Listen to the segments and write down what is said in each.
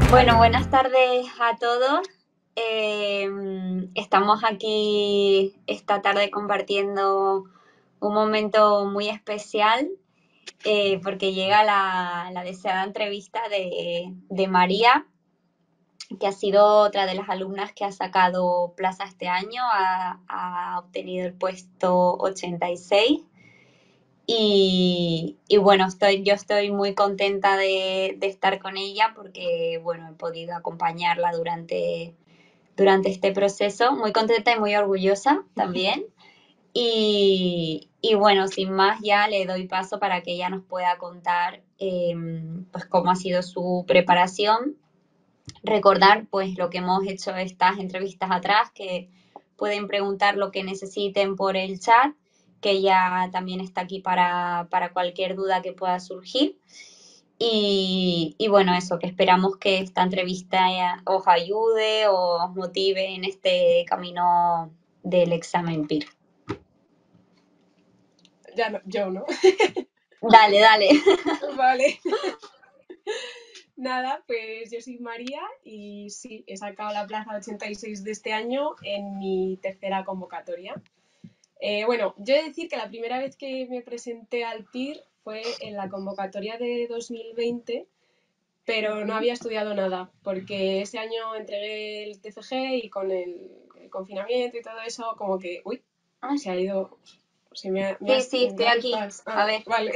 Bueno, buenas tardes a todos. Eh, Estamos aquí esta tarde compartiendo un momento muy especial porque llega la deseada entrevista de María, que ha sido otra de las alumnas que ha sacado plaza este año, ha obtenido el puesto 86. Y bueno, yo estoy muy contenta de estar con ella porque, bueno, he podido acompañarla durante este proceso. Muy contenta y muy orgullosa también. Y bueno, sin más, ya le doy paso para que ella nos pueda contar pues cómo ha sido su preparación. Recordar pues lo que hemos hecho estas entrevistas atrás, que pueden preguntar lo que necesiten por el chat, que ella también está aquí para cualquier duda que pueda surgir. Y bueno, eso, que esperamos que esta entrevista os ayude o os motive en este camino del examen PIR. Ya no, yo no. Dale, dale. Vale. Nada, pues yo soy María y sí, he sacado la plaza 86 de este año en mi tercera convocatoria. Bueno, yo he de decir que la primera vez que me presenté al PIR fue en la convocatoria de 2020, pero no había estudiado nada, porque ese año entregué el TFG y con el confinamiento y todo eso, como que, uy, Ay, se ha ido, sí, sí, me estoy has aquí. visto. A Ah, ver. vale,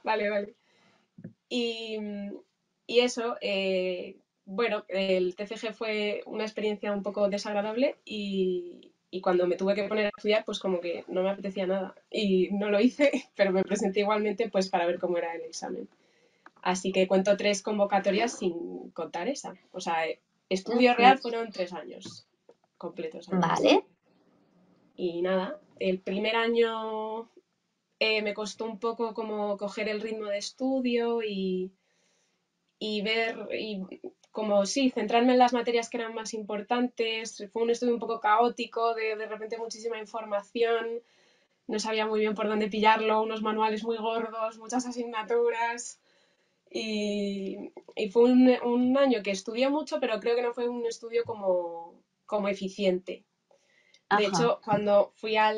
vale, vale. Y, y eso, bueno, el TFG fue una experiencia un poco desagradable y cuando me tuve que poner a estudiar, pues como que no me apetecía nada. Y no lo hice, pero me presenté igualmente pues para ver cómo era el examen. Así que cuento 3 convocatorias sin contar esa. O sea, estudio Ujú. real fueron 3 años completos además. Vale. Y nada, el primer año me costó un poco como coger el ritmo de estudio y ver, y como sí, centrarme en las materias que eran más importantes. Fue un estudio un poco caótico, de repente muchísima información, no sabía muy bien por dónde pillarlo, unos manuales muy gordos, muchas asignaturas. Y fue un año que estudié mucho, pero creo que no fue un estudio como eficiente. De Ajá. hecho, cuando fui a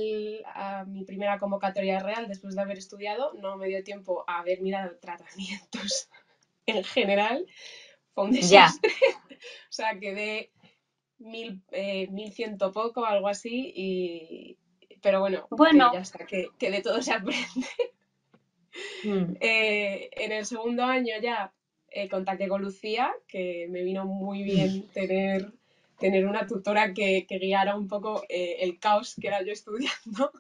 mi primera convocatoria real, después de haber estudiado, no me dio tiempo a haber mirado tratamientos en general. Fue un Ya. desastre. O sea, quedé 1100 poco, algo así, pero bueno, que ya Bueno. está, que de todo se aprende. Mm. En el segundo año ya contacté con Lucía, que me vino muy bien tener una tutora que guiara un poco el caos que era yo estudiando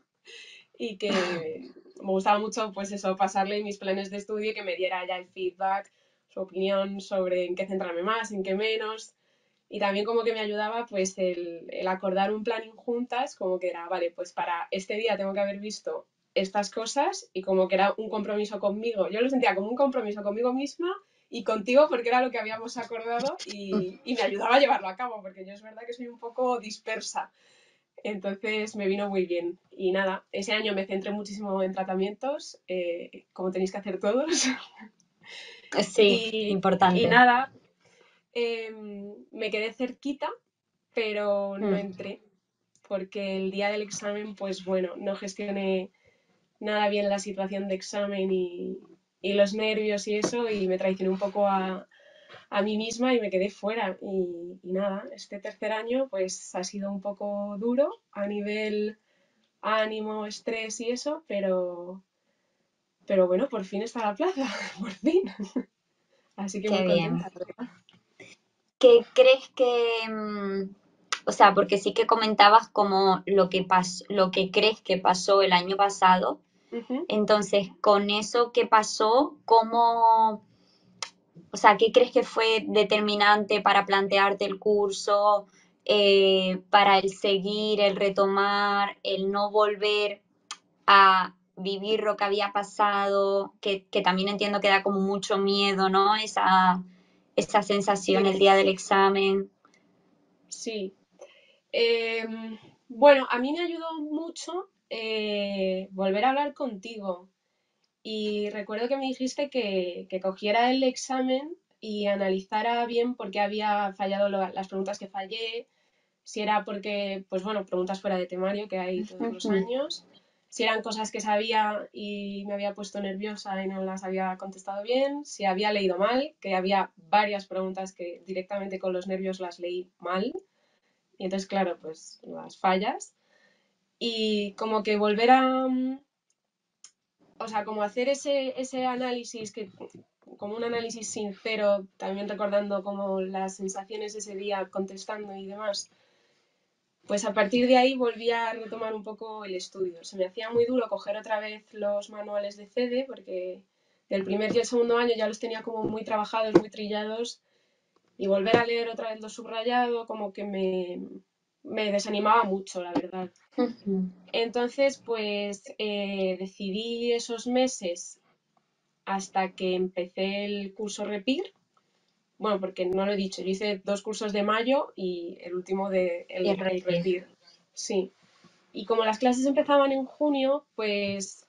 y que me gustaba mucho, pues eso, pasarle mis planes de estudio y que me diera ya el feedback, su opinión sobre en qué centrarme más, en qué menos. Y también como que me ayudaba pues el acordar un planning juntas, como que era, vale, pues para este día tengo que haber visto estas cosas y como que era un compromiso conmigo. Yo lo sentía como un compromiso conmigo misma y contigo porque era lo que habíamos acordado y me ayudaba a llevarlo a cabo, porque yo es verdad que soy un poco dispersa. Entonces me vino muy bien. Y nada, ese año me centré muchísimo en tratamientos, como tenéis que hacer todos. Sí, Y importante. nada, me quedé cerquita, pero no Mm. entré, porque el día del examen, pues bueno, no gestioné nada bien la situación de examen y los nervios y eso, y me traicioné un poco a mí misma y me quedé fuera. Y nada, este tercer año pues ha sido un poco duro a nivel ánimo, estrés y eso, pero bueno, por fin está la plaza, por fin. Así que Qué muy bien. contenta, la verdad. ¿Qué crees o sea, porque sí que comentabas como lo que pasó, lo que crees que pasó el año pasado? Ujú. Entonces, con eso que pasó, ¿cómo, o sea, qué crees que fue determinante para plantearte el curso, para el seguir, el retomar, el no volver a vivir lo que había pasado, que también entiendo que da como mucho miedo, ¿no? Esa sensación el Sí, día del examen. sí. Bueno, a mí me ayudó mucho volver a hablar contigo. Y recuerdo que me dijiste que cogiera el examen y analizara bien por qué había fallado las preguntas que fallé, si era porque, pues bueno, preguntas fuera de temario que hay todos los Ujú. años, si eran cosas que sabía y me había puesto nerviosa y no las había contestado bien, si había leído mal, que había varias preguntas que directamente con los nervios las leí mal, y entonces, claro, pues las fallas. Y como que volver a, o sea, como hacer ese análisis, como un análisis sincero, también recordando como las sensaciones de ese día, contestando y demás, pues a partir de ahí volví a retomar un poco el estudio. Se me hacía muy duro coger otra vez los manuales de CEDE porque del primer y el segundo año ya los tenía como muy trabajados, muy trillados y volver a leer otra vez lo subrayado como que me desanimaba mucho, la verdad. Ujú. Entonces, pues decidí esos meses hasta que empecé el curso REPIR. Bueno, porque no lo he dicho, yo hice 2 cursos de mayo y el último de Y el repetir. REPIR. Sí. Y como las clases empezaban en junio, pues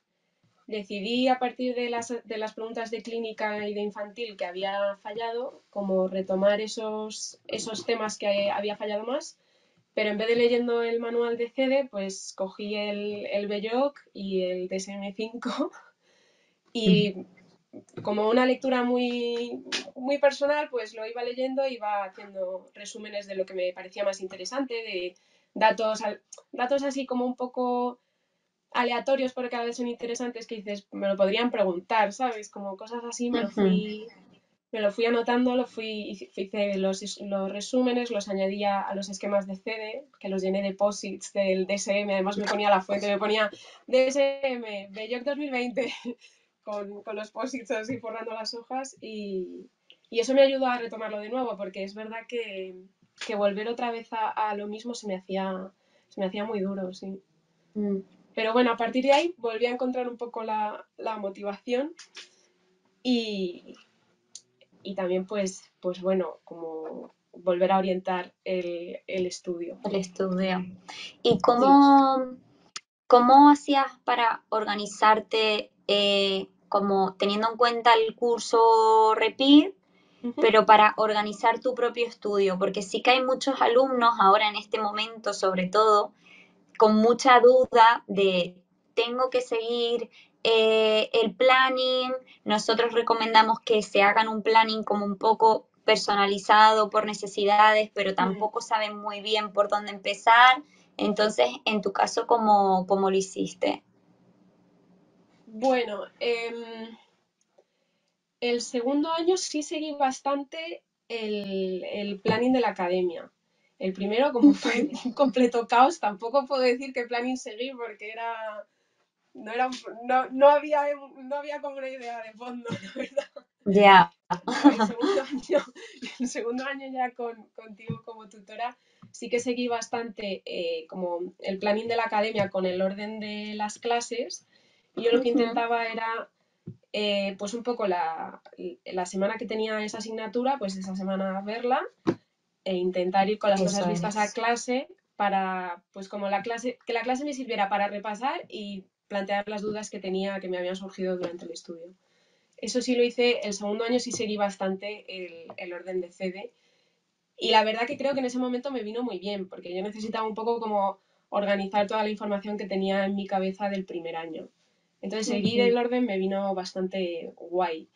decidí a partir de las preguntas de clínica y de infantil que había fallado, como retomar esos temas que había fallado más, pero en vez de leyendo el manual de CEDE, pues cogí el BELLOC y el DSM-5 y como una lectura muy, muy personal, pues lo iba leyendo y iba haciendo resúmenes de lo que me parecía más interesante, de datos, datos así como un poco aleatorios, pero que a veces son interesantes, que dices, me lo podrían preguntar, ¿sabes? Como cosas así Ujú. me lo fui anotando, hice los resúmenes, los añadía a los esquemas de CD, que los llené de posits del DSM, además me ponía la fuente, me ponía DSM, Belloc 2020, con los posits así forrando las hojas y eso me ayudó a retomarlo de nuevo, porque es verdad que volver otra vez a lo mismo se me hacía muy duro, sí. Mm. Pero bueno, a partir de ahí volví a encontrar un poco la motivación y, y también pues bueno, como volver a orientar el estudio. El estudio. ¿Y Sí. cómo hacías para organizarte como teniendo en cuenta el curso REPIR, Ujú. pero para organizar tu propio estudio? Porque sí que hay muchos alumnos ahora en este momento, sobre todo, con mucha duda de tengo que seguir el planning. Nosotros recomendamos que se hagan un planning como un poco personalizado por necesidades, pero Mm. tampoco saben muy bien por dónde empezar. Entonces, en tu caso, ¿cómo lo hiciste? Bueno, el segundo año sí seguí bastante el planning de la academia. El primero, como fue un completo caos, tampoco puedo decir qué planning seguí porque no, era, no había como una idea de fondo, la verdad. Ya. Pero el segundo año ya contigo como tutora, sí que seguí bastante como el planning de la academia con el orden de las clases. Y yo lo que Ujú. intentaba era, pues un poco la semana que tenía esa asignatura, pues esa semana verla e intentar ir con las Eso cosas vistas a es. clase para, pues como que la clase me sirviera para repasar y plantear las dudas que tenía, que me habían surgido durante el estudio. Eso sí lo hice, el segundo año sí seguí bastante el orden de CD y la verdad que creo que en ese momento me vino muy bien porque yo necesitaba un poco como organizar toda la información que tenía en mi cabeza del primer año. Entonces seguir Ujú. el orden me vino bastante guay.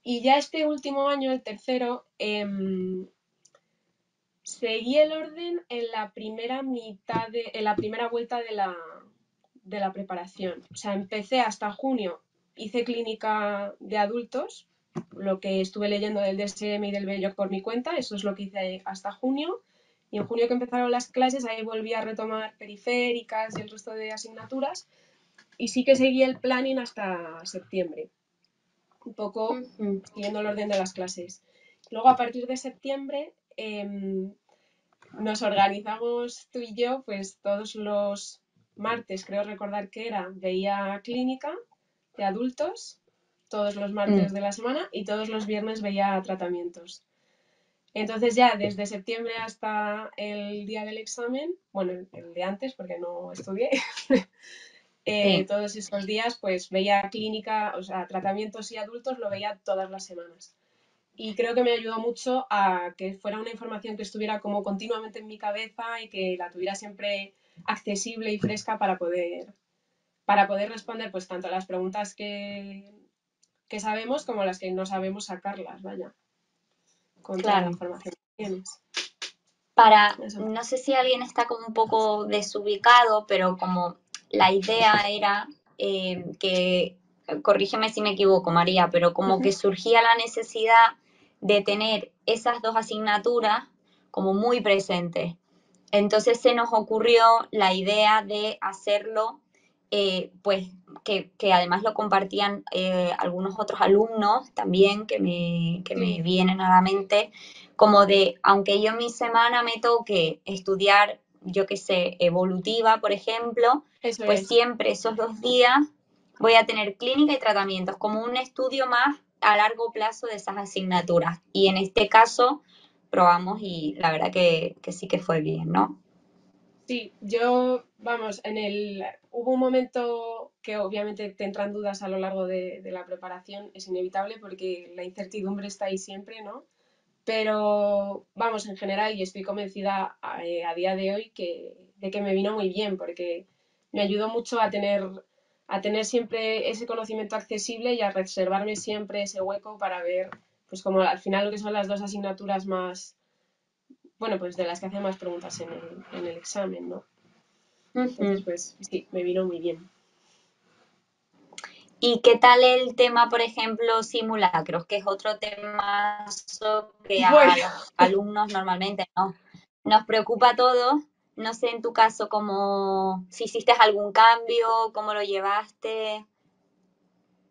Y ya este último año, el tercero, seguí el orden en la primera en la primera vuelta de la preparación. O sea, empecé hasta junio, hice clínica de adultos, lo que estuve leyendo del DSM y del BELLOC por mi cuenta, eso es lo que hice hasta junio. Y en junio que empezaron las clases, ahí volví a retomar periféricas y el resto de asignaturas. Y sí que seguí el planning hasta septiembre, un poco Ujú. siguiendo el orden de las clases. Luego, a partir de septiembre, nos organizamos tú y yo, pues todos los martes, creo recordar que era, veía clínica de adultos, todos los Mm. martes de la semana y todos los viernes veía tratamientos. Entonces ya desde septiembre hasta el día del examen, bueno, el de antes porque no estudié, Sí. todos esos días pues veía clínica, o sea, tratamientos y adultos lo veía todas las semanas. y creo que me ayudó mucho a que fuera una información que estuviera como continuamente en mi cabeza y que la tuviera siempre accesible y fresca para poder responder pues tanto a las preguntas que sabemos como a las que no sabemos sacarlas, vaya, con toda la Claro. información que tienes. Eso. No sé si alguien está como un poco desubicado, pero como la idea era que, corrígeme si me equivoco, María, pero como que Ujú. surgía la necesidad de tener esas dos asignaturas como muy presentes. Entonces se nos ocurrió la idea de hacerlo, pues que además lo compartían algunos otros alumnos también que me Sí, vienen a la mente, como de, aunque yo en mi semana me toque estudiar, yo qué sé, evolutiva, por ejemplo, eso pues es. siempre esos 2 días voy a tener clínica y tratamientos, como un estudio más a largo plazo de esas asignaturas. Y en este caso probamos y la verdad que sí que fue bien, ¿no? Sí, yo, vamos, hubo un momento que obviamente te entran dudas a lo largo de la preparación, es inevitable porque la incertidumbre está ahí siempre, ¿no? Pero, vamos, en general, y estoy convencida a día de hoy de que me vino muy bien porque me ayudó mucho a tener siempre ese conocimiento accesible y a reservarme siempre ese hueco para ver, pues como al final lo que son las dos asignaturas más, bueno, pues de las que hacen más preguntas en el examen, ¿no? Entonces, Ujú. pues sí, me vino muy bien. ¿Y qué tal el tema, por ejemplo, simulacros, que es otro tema que Bueno, a los alumnos normalmente nos preocupa a todos? No sé en tu caso cómo, si hiciste algún cambio, cómo lo llevaste.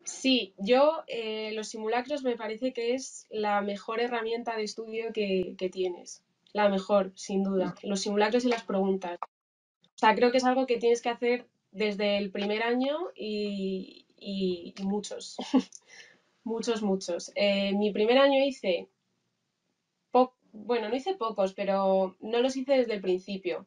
sí, yo los simulacros me parece que es la mejor herramienta de estudio que tienes. La mejor, sin duda. Los simulacros y las preguntas. O sea, creo que es algo que tienes que hacer desde el primer año y muchos, muchos, muchos. Mi primer año bueno, no hice pocos, pero no los hice desde el principio.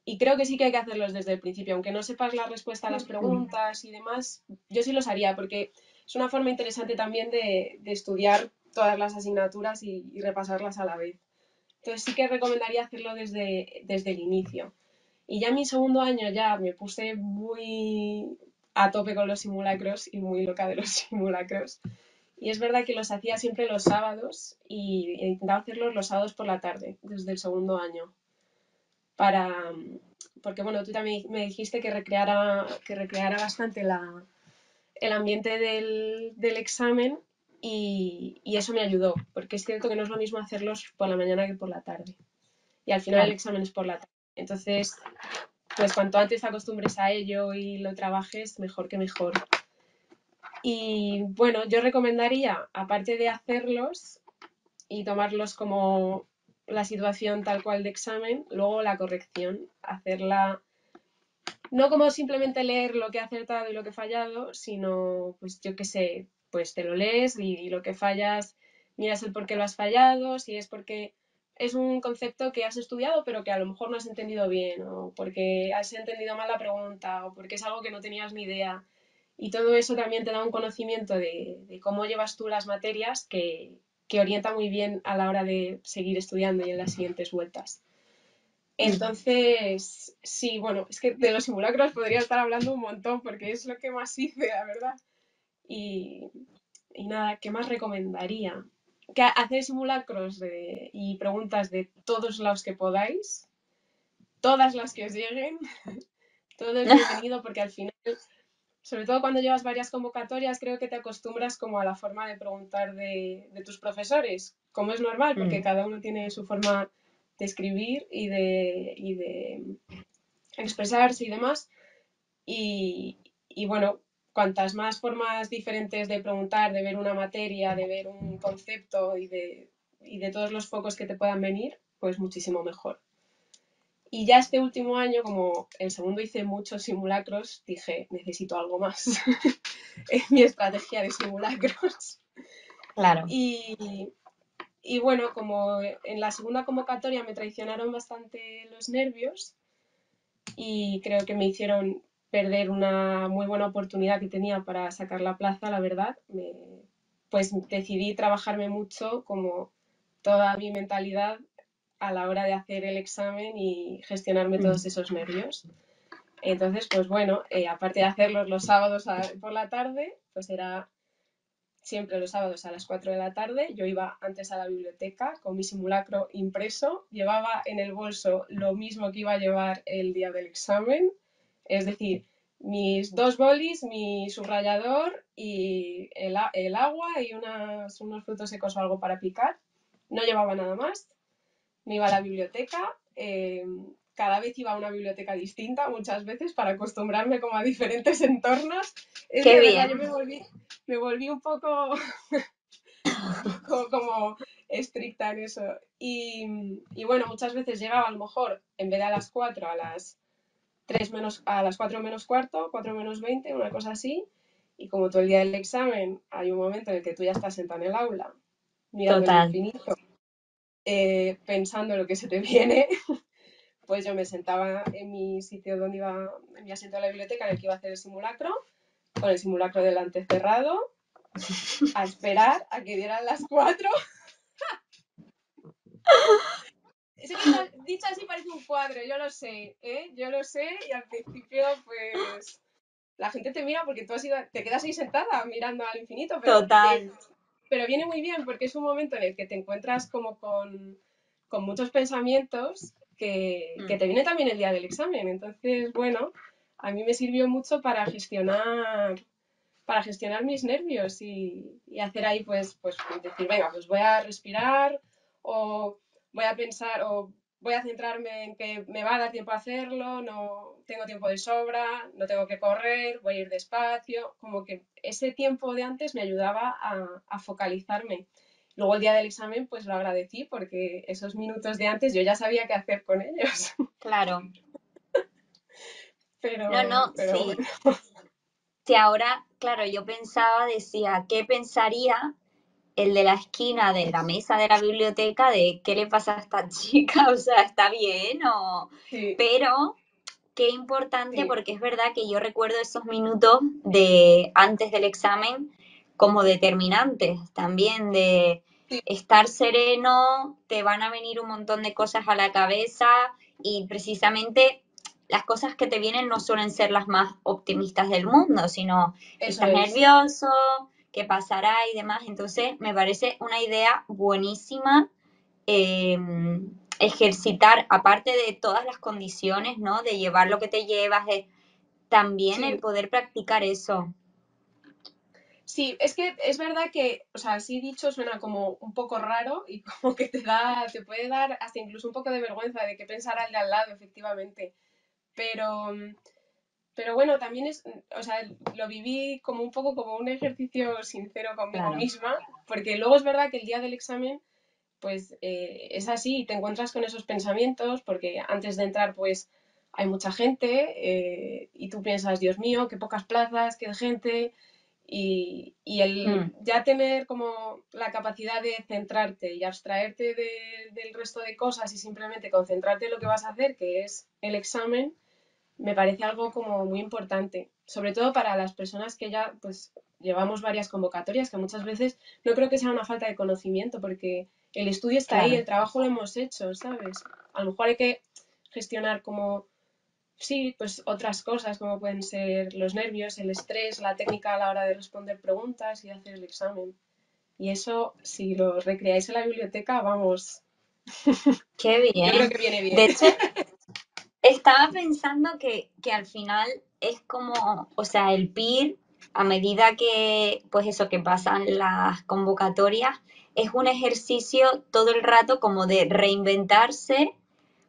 Y creo que sí que hay que hacerlos desde el principio, aunque no sepas la respuesta a las Ujú. preguntas y demás, yo sí los haría, porque es una forma interesante también de estudiar todas las asignaturas y repasarlas a la vez. Entonces sí que recomendaría hacerlo desde el inicio. Y ya en mi segundo año ya me puse muy a tope con los simulacros y muy loca de los simulacros. Y es verdad que los hacía siempre los sábados y intentaba hacerlos los sábados por la tarde, desde el segundo año para, porque bueno, tú también me dijiste que recreara bastante el ambiente del examen y eso me ayudó, porque es cierto que no es lo mismo hacerlos por la mañana que por la tarde. Y al final el Claro. examen es por la tarde. Entonces, pues cuanto antes te acostumbres a ello y lo trabajes, mejor que mejor. Y bueno, yo recomendaría, aparte de hacerlos y tomarlos como la situación tal cual de examen, luego la corrección, hacerla no como simplemente leer lo que he acertado y lo que he fallado, sino, pues yo qué sé, pues te lo lees y lo que fallas, miras el por qué lo has fallado, si es porque es un concepto que has estudiado pero que a lo mejor no has entendido bien, o porque has entendido mal la pregunta, o porque es algo que no tenías ni idea. Y todo eso también te da un conocimiento de cómo llevas tú las materias que orienta muy bien a la hora de seguir estudiando y en las siguientes vueltas. Entonces, sí, bueno, es que de los simulacros podría estar hablando un montón porque es lo que más hice, la verdad. Y, y nada, ¿qué más recomendaría? Que hacer simulacros y preguntas de todos los que podáis, todas las que os lleguen, todo es bienvenido porque al final, sobre todo cuando llevas varias convocatorias, creo que te acostumbras como a la forma de preguntar de tus profesores, como es normal, porque Mm. cada uno tiene su forma de escribir y de expresarse y demás. Y bueno, cuantas más formas diferentes de preguntar, de ver una materia, de ver un concepto y de todos los focos que te puedan venir, pues muchísimo mejor. Y ya este último año, como el segundo hice muchos simulacros, dije, necesito algo más en mi estrategia de simulacros. Claro. Y, y bueno, como en la segunda convocatoria me traicionaron bastante los nervios, y creo que me hicieron perder una muy buena oportunidad que tenía para sacar la plaza, la verdad. pues decidí trabajarme mucho como toda mi mentalidad a la hora de hacer el examen y gestionarme Mm. todos esos nervios. Entonces, pues bueno, aparte de hacerlos los sábados por la tarde, pues era siempre los sábados a las 4 de la tarde. Yo iba antes a la biblioteca con mi simulacro impreso, llevaba en el bolso lo mismo que iba a llevar el día del examen, es decir, mis 2 bolis, mi subrayador y el agua y unos frutos secos o algo para picar. No llevaba nada más. Me iba a la biblioteca. Cada vez iba a una biblioteca distinta, muchas veces, para acostumbrarme como a diferentes entornos. Es que Qué de verdad yo bien, me volví un poco como estricta en eso. Y bueno, muchas veces llegaba a lo mejor, en vez de a las 4, a las 3 menos, a las 4 menos cuarto, 4 menos 20, una cosa así. Y como todo el día del examen, hay un momento en el que tú ya estás sentado en el aula, mirando el total. infinito, pensando en lo que se te viene, pues yo me sentaba en mi sitio donde iba, en mi asiento de la biblioteca en el que iba a hacer el simulacro, con el simulacro delante cerrado, a esperar a que dieran las 4. Sé que dicho así parece un cuadro, yo lo sé, ¿eh? Yo lo sé y al principio pues la gente te mira porque tú has ido, te quedas ahí sentada mirando al infinito, Total. pero viene muy bien porque es un momento en el que te encuentras como con muchos pensamientos que Mm. te viene también el día del examen. Entonces, bueno, a mí me sirvió mucho para gestionar mis nervios y hacer ahí, pues decir, venga, pues voy a respirar o voy a pensar o voy a centrarme en que me va a dar tiempo a hacerlo, no tengo tiempo de sobra, no tengo que correr, voy a ir despacio, como que ese tiempo de antes me ayudaba a focalizarme. Luego el día del examen pues lo agradecí porque esos minutos de antes yo ya sabía qué hacer con ellos, Claro. No, no, pero sí. bueno, Si ahora, claro, yo pensaba, decía, ¿qué pensaría el de la esquina de la mesa de la biblioteca de qué le pasa a esta chica? O sea, ¿está bien? O... sí, Pero qué importante sí, porque es verdad que yo recuerdo esos minutos de antes del examen como determinantes también de sí, estar sereno, te van a venir un montón de cosas a la cabeza y precisamente las cosas que te vienen no suelen ser las más optimistas del mundo, sino eso estás es. nervioso, qué pasará y demás. Entonces me parece una idea buenísima eh, ejercitar, aparte de todas las condiciones, ¿no? De llevar lo que te llevas, de, también el Sí, poder practicar eso. sí, es que es verdad que, o sea, así dicho suena como un poco raro y como que te puede dar hasta incluso un poco de vergüenza de que pensara el de al lado, efectivamente. Pero, pero bueno, también es, o sea, lo viví como un poco como un ejercicio sincero conmigo Claro, misma, porque luego es verdad que el día del examen, pues es así, y te encuentras con esos pensamientos, porque antes de entrar, pues hay mucha gente y tú piensas, Dios mío, qué pocas plazas, qué gente, y el mm, ya tener como la capacidad de centrarte y abstraerte del resto de cosas y simplemente concentrarte en lo que vas a hacer, que es el examen, me parece algo como muy importante, sobre todo para las personas que ya pues llevamos varias convocatorias, que muchas veces no creo que sea una falta de conocimiento, porque el estudio está ahí, claro. el trabajo lo hemos hecho, ¿sabes? A lo mejor hay que gestionar como, sí, pues otras cosas como pueden ser los nervios, el estrés, la técnica a la hora de responder preguntas y hacer el examen. Y eso, si lo recreáis en la biblioteca, vamos, Qué yo creo bien. que viene De bien. hecho, estaba pensando que al final es como, o sea, el PIR, a medida que, pues eso, que pasan las convocatorias, es un ejercicio todo el rato como de reinventarse Sí,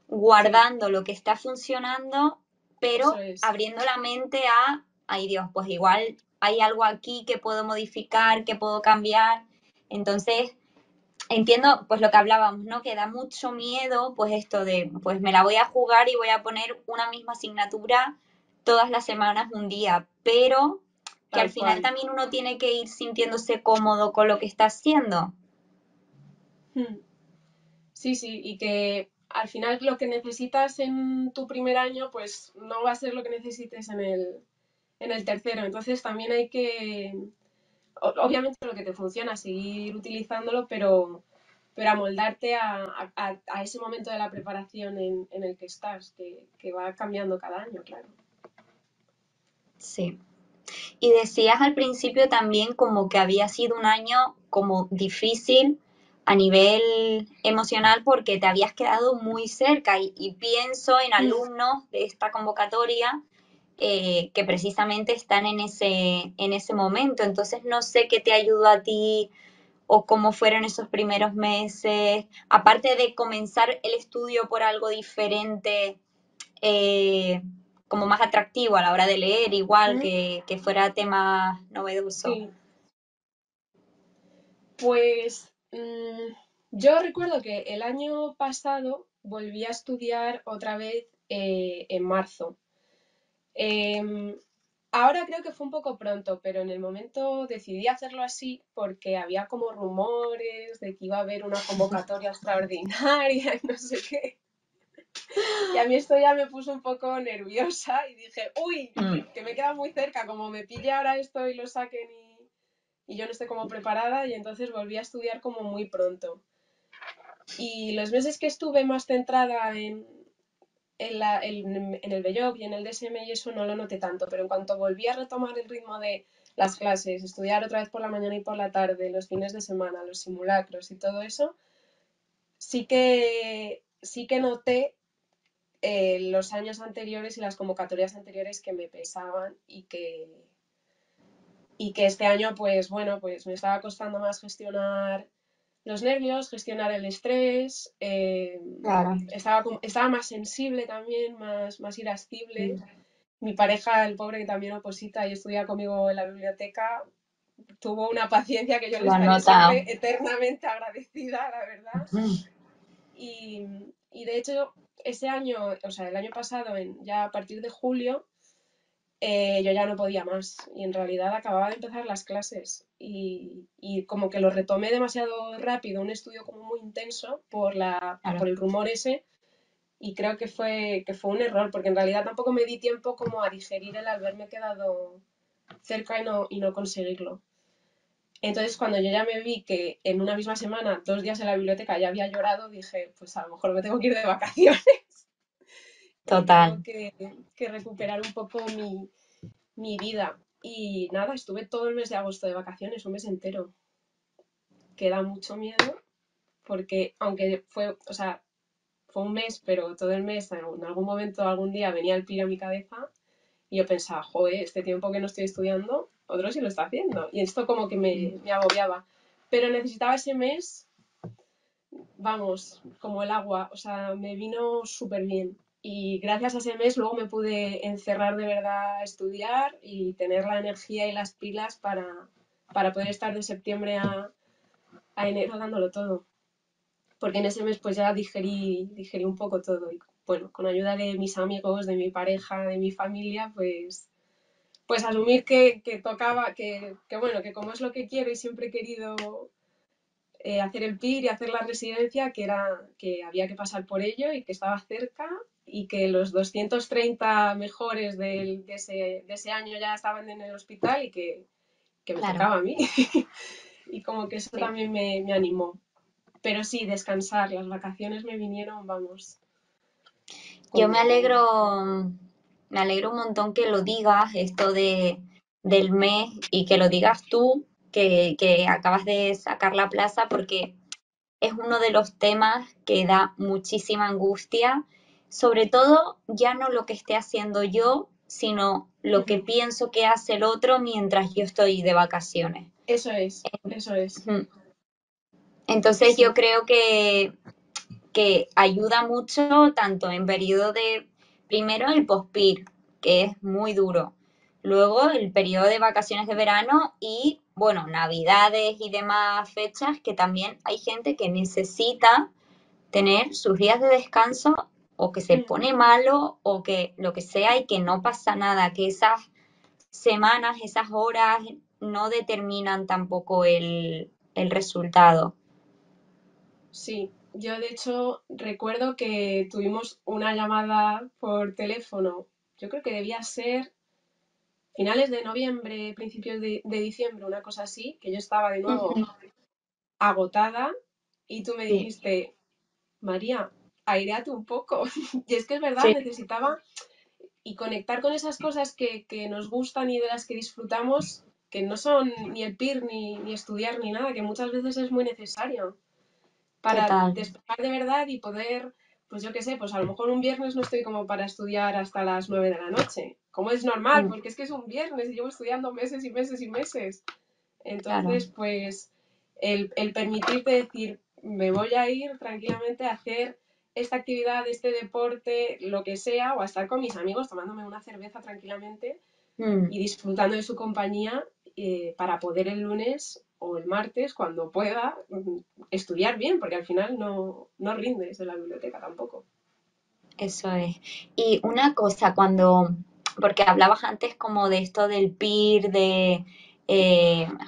guardando lo que está funcionando, eso pero es, abriendo la mente a, ay Dios, pues igual hay algo aquí que puedo modificar, que puedo cambiar. Entonces, entiendo pues lo que hablábamos, ¿no? Que da mucho miedo pues esto de, pues me la voy a jugar y voy a poner una misma asignatura todas las semanas un día, pero que al tal final cual. también uno tiene que ir sintiéndose cómodo con lo que está haciendo. Hmm. Sí, sí, y que al final lo que necesitas en tu primer año, pues no va a ser lo que necesites en el tercero. Entonces también hay que, obviamente lo que te funciona, seguir utilizándolo, pero amoldarte a ese momento de la preparación en el que estás, que va cambiando cada año, claro. Sí. Y decías al principio también como que había sido un año como difícil a nivel emocional porque te habías quedado muy cerca y pienso en Mm. alumnos de esta convocatoria que precisamente están en ese momento. Entonces no sé qué te ayudó a ti o cómo fueron esos primeros meses, aparte de comenzar el estudio por algo diferente, eh, como más atractivo a la hora de leer, igual Mm. que fuera tema novedoso. Sí, pues yo recuerdo que el año pasado volví a estudiar otra vez en marzo. Em, Ahora creo que fue un poco pronto, pero en el momento decidí hacerlo así porque había como rumores de que iba a haber una convocatoria extraordinaria y no sé qué. Y a mí esto ya me puso un poco nerviosa y dije, uy, Mm, que me queda muy cerca, como me pille ahora esto y lo saquen y yo no esté como preparada y entonces volví a estudiar como muy pronto. Y los meses que estuve más centrada en el BJOP y en el DSM y eso no lo noté tanto, pero en cuanto volví a retomar el ritmo de las clases, estudiar otra vez por la mañana y por la tarde, los fines de semana, los simulacros y todo eso, sí que noté los años anteriores y las convocatorias anteriores que me pesaban y que este año, pues bueno, pues me estaba costando más gestionar los nervios, gestionar el estrés, claro. estaba más sensible también, más irascible. Mi pareja, el pobre que también oposita y estudia conmigo en la biblioteca, tuvo una paciencia que yo le Lo han estaré notado. siempre eternamente agradecida, la verdad. Mm, Y, y de hecho, ese año, o sea, el año pasado, ya a partir de julio, yo ya no podía más y en realidad acababa de empezar las clases y como que lo retomé demasiado rápido, un estudio como muy intenso por claro. el rumor ese y creo que fue un error porque en realidad tampoco me di tiempo como a digerir el haberme quedado cerca y no conseguirlo. Entonces cuando yo ya me vi que en una misma semana, 2 días en la biblioteca ya había llorado, dije, pues a lo mejor me tengo que ir de vacaciones y Total. tengo que recuperar un poco mi vida. Y nada, estuve todo el mes de agosto de vacaciones, un mes entero, que da mucho miedo, porque aunque fue, o sea, fue un mes, pero todo el mes, en algún momento, algún día venía el piro a mi cabeza y yo pensaba, joder, este tiempo que no estoy estudiando, otro sí lo está haciendo. Y esto como que me agobiaba. Pero necesitaba ese mes, vamos, como el agua, o sea, me vino súper bien. Y gracias a ese mes luego me pude encerrar de verdad a estudiar y tener la energía y las pilas para poder estar de septiembre a enero dándolo todo. Porque en ese mes pues ya digerí un poco todo. Y bueno, con ayuda de mis amigos, de mi pareja, de mi familia, pues asumir que tocaba, que bueno, que como es lo que quiero y siempre he querido hacer el PIR y hacer la residencia, que había que pasar por ello y que estaba cerca y que los 230 mejores de ese año ya estaban en el hospital y que me Claro. tocaba a mí. Y como que eso Sí. también me animó. Pero sí, descansar, las vacaciones me vinieron, vamos, Yo como... me alegro un montón que lo digas, esto del mes, y que lo digas tú, que acabas de sacar la plaza, porque es uno de los temas que da muchísima angustia, sobre todo ya no lo que esté haciendo yo, sino lo que pienso que hace el otro mientras yo estoy de vacaciones. Eso es, eso es. Ujú. Entonces yo Sí. creo que ayuda mucho tanto en periodo de, primero el post-PIR, que es muy duro, luego el periodo de vacaciones de verano y, bueno, navidades y demás fechas que también hay gente que necesita tener sus días de descanso o que se Mm. pone malo o que lo que sea y que no pasa nada, que esas semanas, esas horas no determinan tampoco el resultado. Sí, yo de hecho recuerdo que tuvimos una llamada por teléfono, yo creo que debía ser finales de noviembre, principios de diciembre, una cosa así, que yo estaba de nuevo Ujú. agotada y tú me Sí, dijiste, María, airéate un poco. Y es que es verdad, sí, necesitaba y conectar con esas cosas que nos gustan y de las que disfrutamos, que no son ni el PIR ni estudiar ni nada, que muchas veces es muy necesario para total. despejar de verdad y poder, pues yo qué sé, pues a lo mejor un viernes no estoy como para estudiar hasta las 9 de la noche, como es normal, Mm, porque es que es un viernes y llevo estudiando meses y meses y meses. claro. Entonces, pues el permitirte decir, me voy a ir tranquilamente a hacer esta actividad, este deporte, lo que sea, o a estar con mis amigos tomándome una cerveza tranquilamente Mm, y disfrutando de su compañía para poder el lunes o el martes, cuando pueda, estudiar bien, porque al final no rindes en la biblioteca tampoco. eso es. Y una cosa, porque hablabas antes como de esto del PIR,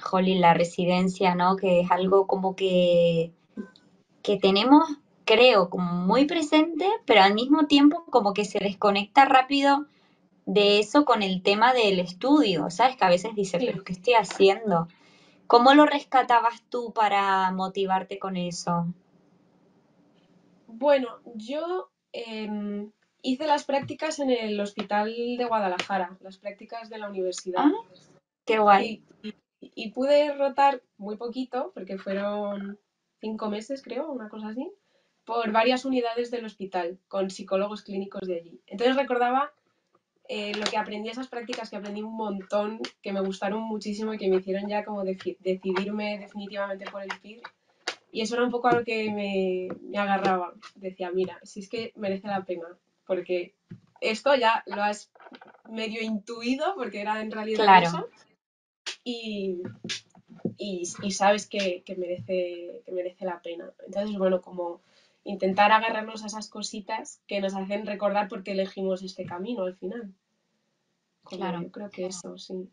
jolín, la residencia, ¿no? Que es algo como que tenemos, creo, como muy presente, pero al mismo tiempo como que se desconecta rápido de eso con el tema del estudio, ¿sabes? Que a veces dice, pero Sí, ¿qué estoy haciendo? ¿Cómo lo rescatabas tú para motivarte con eso? bueno, yo hice las prácticas en el Hospital de Guadalajara, las prácticas de la Ah, universidad. qué guay. Sí, y pude rotar muy poquito, porque fueron 5 meses, creo, una cosa así, por varias unidades del hospital, con psicólogos clínicos de allí. Entonces recordaba lo que aprendí, esas prácticas que aprendí un montón, que me gustaron muchísimo y que me hicieron ya como decidirme definitivamente por el PIR. Y eso era un poco a lo que me agarraba. Decía, mira, si es que merece la pena, porque esto ya lo has medio intuido, porque era en realidad Claro, eso, y, y sabes que merece la pena. Entonces, bueno, como intentar agarrarnos a esas cositas que nos hacen recordar por qué elegimos este camino al final. Como claro. yo creo que eso, sí.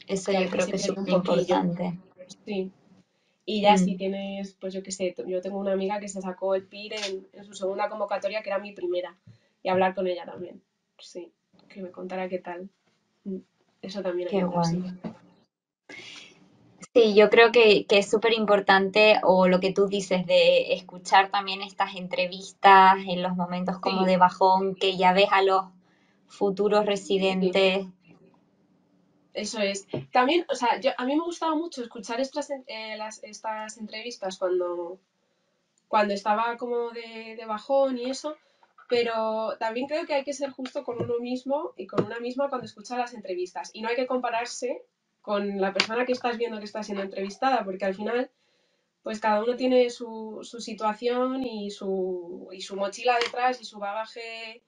Eso Que a yo veces creo se que es pierde un súper poquillo. importante. Sí. Y ya si Mm, tienes, pues yo qué sé, yo tengo una amiga que se sacó el PIR en su segunda convocatoria, que era mi primera, y hablar con ella también. Sí, que me contara qué tal. Mm. Eso también qué ayuda, sí. guay. Sí, yo creo que es súper importante, o lo que tú dices, de escuchar también estas entrevistas en los momentos como Sí, de bajón, que ya ves a los futuros sí. residentes. Eso es. También, o sea, a mí me gustaba mucho escuchar estas entrevistas cuando estaba como de bajón y eso, pero también creo que hay que ser justo con uno mismo y con una misma cuando escucha las entrevistas. Y no hay que compararse con la persona que estás viendo que está siendo entrevistada, porque al final, pues cada uno tiene su situación y su mochila detrás y su bagaje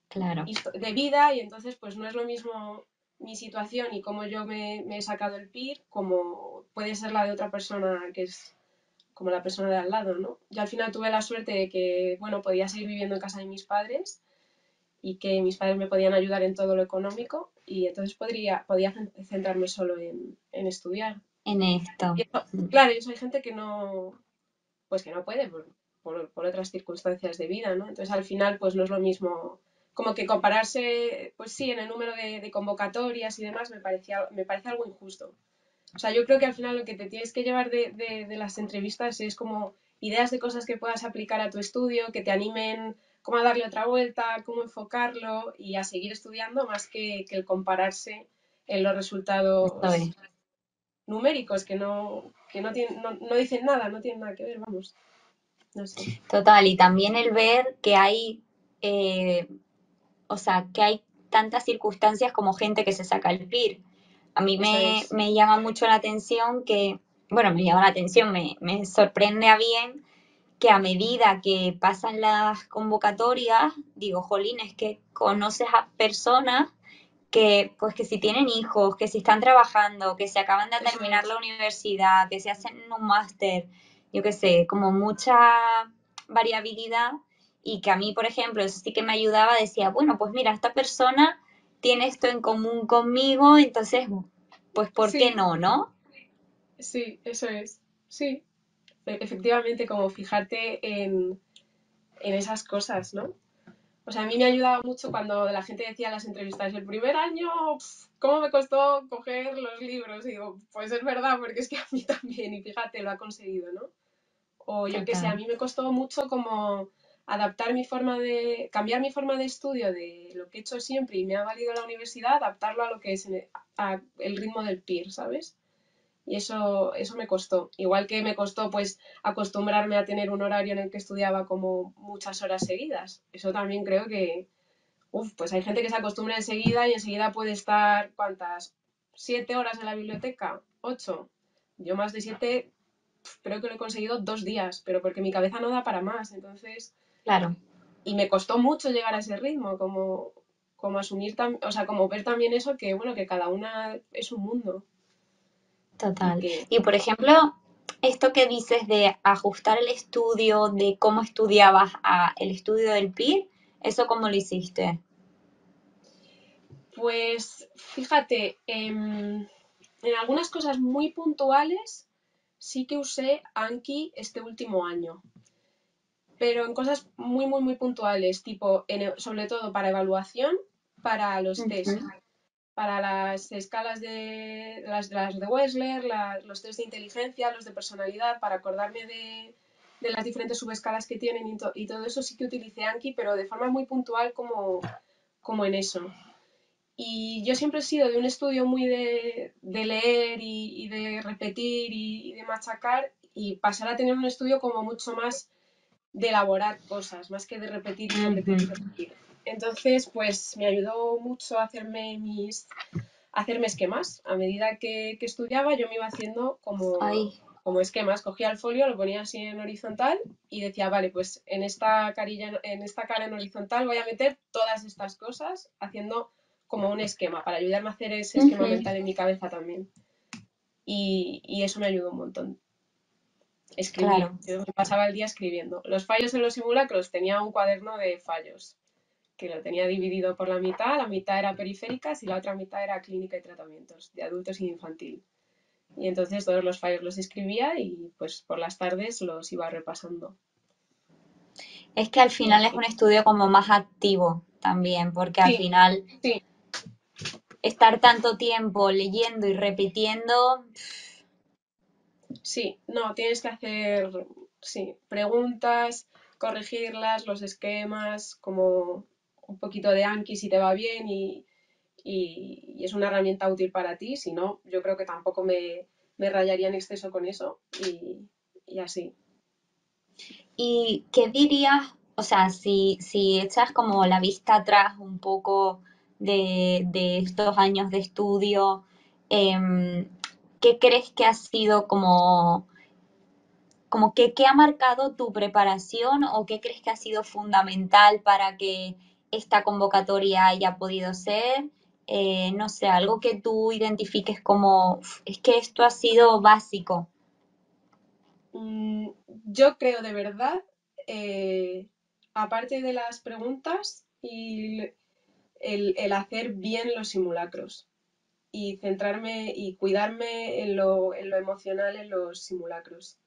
Claro, de vida, y entonces pues no es lo mismo mi situación y cómo yo me he sacado el PIR como puede ser la de otra persona que es como la persona de al lado, ¿no? Yo al final tuve la suerte de que, bueno, podía seguir viviendo en casa de mis padres y que mis padres me podían ayudar en todo lo económico y entonces podía centrarme solo en estudiar. en Y esto. eso, Mm, claro, eso hay gente pues que no puede por otras circunstancias de vida, ¿no? Entonces al final pues no es lo mismo, como que compararse, pues sí, en el número de convocatorias y demás me parece algo injusto. O sea, yo creo que al final lo que te tienes que llevar de las entrevistas es como ideas de cosas que puedas aplicar a tu estudio, que te animen cómo a darle otra vuelta, cómo enfocarlo y a seguir estudiando más que el compararse en los eso resultados es. numéricos que no dicen nada, no tienen nada que ver, vamos. No sé. Total, y también el ver que hay, eh, o sea, que hay tantas circunstancias como gente que se saca el PIR. A mí Eso me, es. me llama mucho la atención bueno, me llama la atención, me sorprende a bien que a medida que pasan las convocatorias, digo, jolín, es que conoces a personas que, pues que si tienen hijos, que si están trabajando, que se acaban de Eso terminar es. la universidad, que se hacen un máster, yo qué sé, como mucha variabilidad y que a mí, por ejemplo, eso sí que me ayudaba, decía, bueno, pues mira, esta persona tiene esto en común conmigo, entonces, pues, ¿por qué Sí, no, no? sí, eso es. Sí, efectivamente, como fijarte en esas cosas, ¿no? O sea, a mí me ayudaba mucho cuando la gente decía en las entrevistas, el primer año, ¿cómo me costó coger los libros? Y digo, pues es verdad, porque es que a mí también, y fíjate, lo ha conseguido, ¿no? O yo qué sé, a Total. mí me costó mucho como adaptar mi forma de, cambiar mi forma de estudio de lo que he hecho siempre y me ha valido la universidad, adaptarlo a lo que es el ritmo del PIR, ¿sabes? Y eso me costó. Igual que me costó pues acostumbrarme a tener un horario en el que estudiaba como muchas horas seguidas. Eso también creo que, pues hay gente que se acostumbra enseguida y enseguida puede estar, ¿cuántas? 7 horas en la biblioteca, 8. Yo más de 7 creo que lo he conseguido 2 días, pero porque mi cabeza no da para más. Entonces, Claro, y me costó mucho llegar a ese ritmo, como asumir, o sea, como ver también eso, que bueno, que cada una es un mundo y total. que Y por ejemplo, esto que dices de ajustar el estudio, de cómo estudiabas a el estudio del PIR, ¿eso cómo lo hiciste? pues fíjate, en algunas cosas muy puntuales sí que usé Anki este último año, pero en cosas muy, muy, muy puntuales, tipo, sobre todo para evaluación, para los test, Ujú. para las escalas las de Wechsler, los test de inteligencia, los de personalidad, para acordarme de las diferentes subescalas que tienen y todo eso sí que utilicé Anki, pero de forma muy puntual como en eso. Y yo siempre he sido de un estudio muy de leer y de repetir y de machacar y pasar a tener un estudio como mucho más de elaborar cosas, más que de repetir y repetir y Ujú. repetir. Entonces, pues me ayudó mucho a hacerme esquemas. A medida que estudiaba, yo me iba haciendo Ay, como esquemas. Cogía el folio, lo ponía así en horizontal y decía, vale, pues en esta cara en horizontal voy a meter todas estas cosas, haciendo como un esquema, para ayudarme a hacer ese esquema ujú. mental en mi cabeza también. Y eso me ayudó un montón. Escribir. Claro. Yo me pasaba el día escribiendo. Los fallos en los simulacros tenía un cuaderno de fallos que lo tenía dividido por la mitad era periféricas y la otra mitad era clínica y tratamientos de adultos y de infantil. Y entonces todos los fallos los escribía y pues por las tardes los iba repasando. Es que al Y final es así. un estudio como más activo también, porque al Sí, final sí, estar tanto tiempo leyendo y repitiendo, sí. No, tienes que hacer, sí, preguntas, corregirlas, los esquemas, como un poquito de Anki si te va bien y es una herramienta útil para ti. Si no, yo creo que tampoco me rayaría en exceso con eso y así. ¿y qué dirías? O sea, si echas como la vista atrás un poco de estos años de estudio, ¿qué crees que ha sido como que qué ha marcado tu preparación o qué crees que ha sido fundamental para que esta convocatoria haya podido ser? No sé, algo que tú identifiques como, "Uf, es que esto ha sido básico". Mm, yo creo de verdad, aparte de las preguntas y el hacer bien los simulacros y centrarme y cuidarme en lo emocional en los simulacros.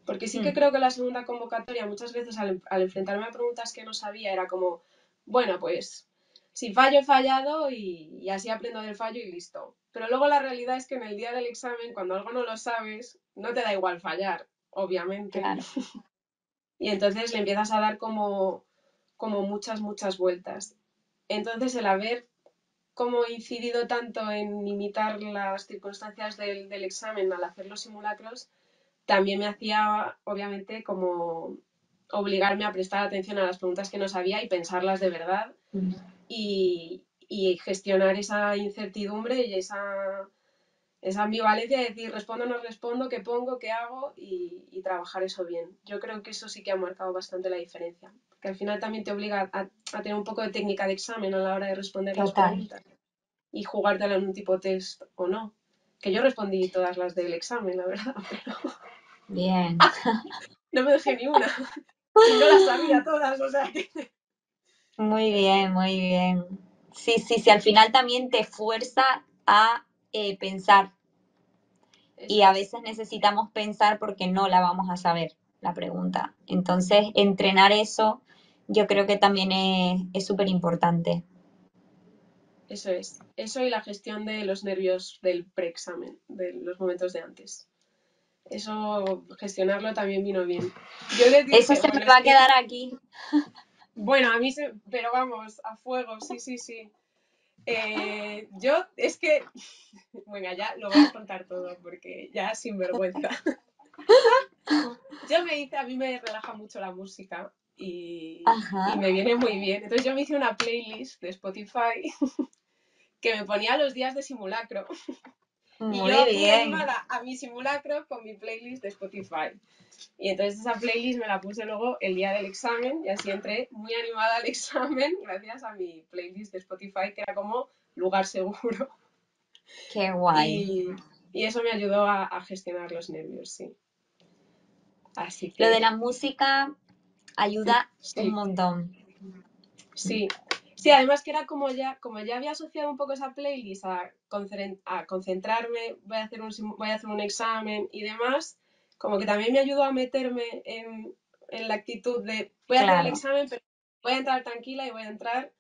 Porque sí que Mm. creo que la segunda convocatoria muchas veces al enfrentarme a preguntas que no sabía era como, bueno, pues si fallo he fallado y así aprendo del fallo y listo. Pero luego la realidad es que en el día del examen, cuando algo no lo sabes, no te da igual fallar, obviamente. Claro. Y entonces le empiezas a dar como muchas, muchas vueltas. Entonces el haber como incidido tanto en imitar las circunstancias del examen al hacer los simulacros, también me hacía, obviamente, como obligarme a prestar atención a las preguntas que no sabía y pensarlas de verdad Mm. y gestionar esa incertidumbre y esa ambivalencia de decir respondo o no respondo, qué pongo, qué hago y trabajar eso bien. Yo creo que eso sí que ha marcado bastante la diferencia, porque al final también te obliga a tener un poco de técnica de examen a la hora de responder las Total. preguntas y jugártela en un tipo test o no. Que yo respondí todas las del examen, la verdad, pero Bien. no me dejé ni una. Y no las sabía todas, o sea que... Muy Así, bien, muy bien. Sí, sí, sí, al final también te fuerza a pensar y eso a es. veces necesitamos pensar porque no la vamos a saber, la pregunta. Entonces, entrenar eso yo creo que también es súper importante. Eso es. Eso y la gestión de los nervios del preexamen, de los momentos de antes. Eso, gestionarlo también vino bien. Yo les Eso dije, se me bueno, va es a que, quedar aquí. bueno, a mí se, pero vamos, a fuego, sí, sí, sí. Yo, es que, venga, ya lo voy a contar todo porque ya sin vergüenza. Yo me hice, a mí me relaja mucho la música y Ajá, me viene muy bien. Entonces yo me hice una playlist de Spotify que me ponía los días de simulacro. Y muy yo muy bien. animada a mi simulacro con mi playlist de Spotify. Y entonces esa playlist me la puse luego el día del examen y así entré muy animada al examen gracias a mi playlist de Spotify que era como lugar seguro. Qué guay. Y, y eso me ayudó a gestionar los nervios, sí. Así Lo de que la música ayuda un sí, montón. sí. Sí, además que era como ya había asociado un poco esa playlist a concentrarme, voy a hacer un examen y demás, como que también me ayudó a meterme en la actitud de voy a hacer el Claro. examen, pero voy a entrar tranquila y voy a entrar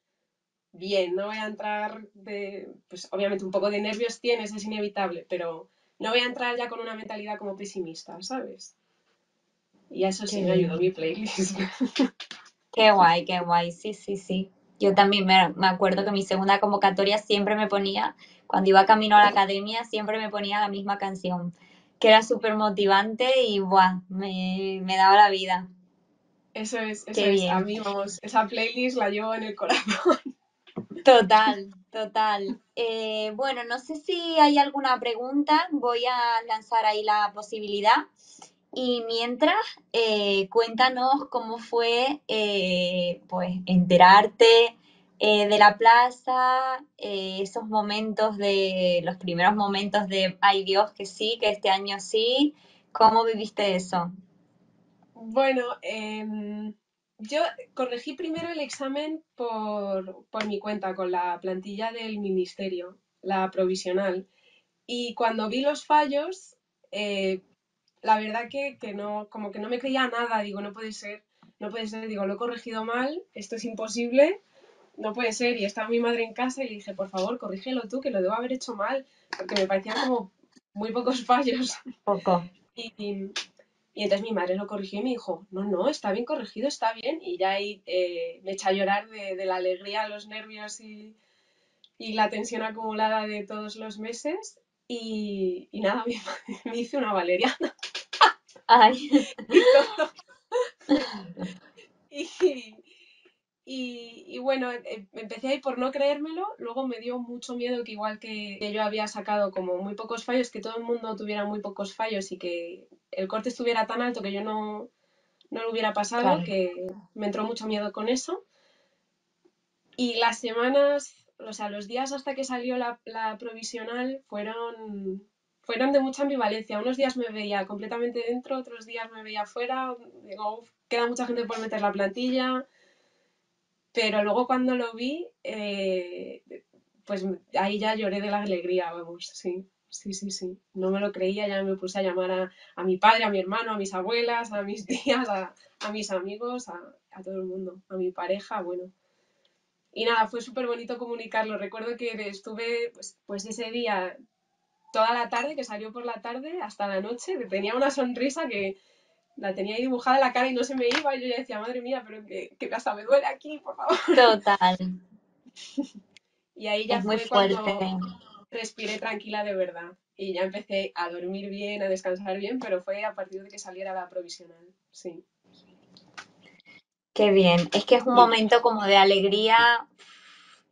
bien, no voy a entrar de, pues obviamente un poco de nervios tienes, es inevitable, pero no voy a entrar ya con una mentalidad como pesimista, ¿sabes? Y a eso Qué sí me ayudó bien. mi playlist. Qué guay, qué guay. Sí, sí, sí. Yo también me acuerdo que mi segunda convocatoria siempre me ponía, cuando iba camino a la academia, siempre me ponía la misma canción, que era súper motivante y ¡buah! Me daba la vida. Eso Qué es. A bien. mí, vamos, esa playlist la llevo en el corazón. Total, total. Bueno, no sé si hay alguna pregunta. Voy a lanzar ahí la posibilidad. Y mientras, cuéntanos cómo fue, pues, enterarte de la plaza, esos momentos los primeros momentos de, ay Dios, que sí, que este año sí. ¿Cómo viviste eso? Bueno, yo corregí primero el examen por mi cuenta, con la plantilla del ministerio, la provisional. Y cuando vi los fallos, eh, la verdad que no, como que no me creía nada. Digo, no puede ser, no puede ser. Digo, lo he corregido mal, esto es imposible, no puede ser. Y estaba mi madre en casa y le dije, por favor, corrígelo tú, que lo debo haber hecho mal, porque me parecían como muy pocos fallos. Poco. Y, y entonces mi madre lo corrigió y me dijo, no, no, está bien corregido, está bien. Y ya ahí me eché a llorar de la alegría, los nervios y la tensión acumulada de todos los meses. Y nada, mi madre me hizo una valeriana Ay, y todo. Y, y bueno, empecé ahí por no creérmelo, luego me dio mucho miedo que igual que yo había sacado como muy pocos fallos, que todo el mundo tuviera muy pocos fallos y que el corte estuviera tan alto que yo no lo hubiera pasado, claro. que me entró mucho miedo con eso. Y las semanas, o sea, los días hasta que salió la provisional fueron de mucha ambivalencia. Unos días me veía completamente dentro, otros días me veía afuera. Digo, "Uf, queda mucha gente por meter la plantilla". Pero luego cuando lo vi, pues ahí ya lloré de la alegría, vamos, sí. Sí, sí, sí. No me lo creía, ya me puse a llamar a mi padre, a mi hermano, a mis abuelas, a mis tías, a mis amigos, a todo el mundo, a mi pareja, bueno. Y nada, fue súper bonito comunicarlo. Recuerdo que estuve pues ese día toda la tarde, que salió por la tarde, hasta la noche, que tenía una sonrisa que la tenía ahí dibujada en la cara y no se me iba. Y yo ya decía, madre mía, pero que hasta me duele aquí, por favor. Total. Y ahí ya Es muy fue fuerte. cuando respiré tranquila de verdad. Y ya empecé a dormir bien, a descansar bien, pero fue a partir de que saliera la provisional. Sí. Qué bien. Es que es un Y, momento como de alegría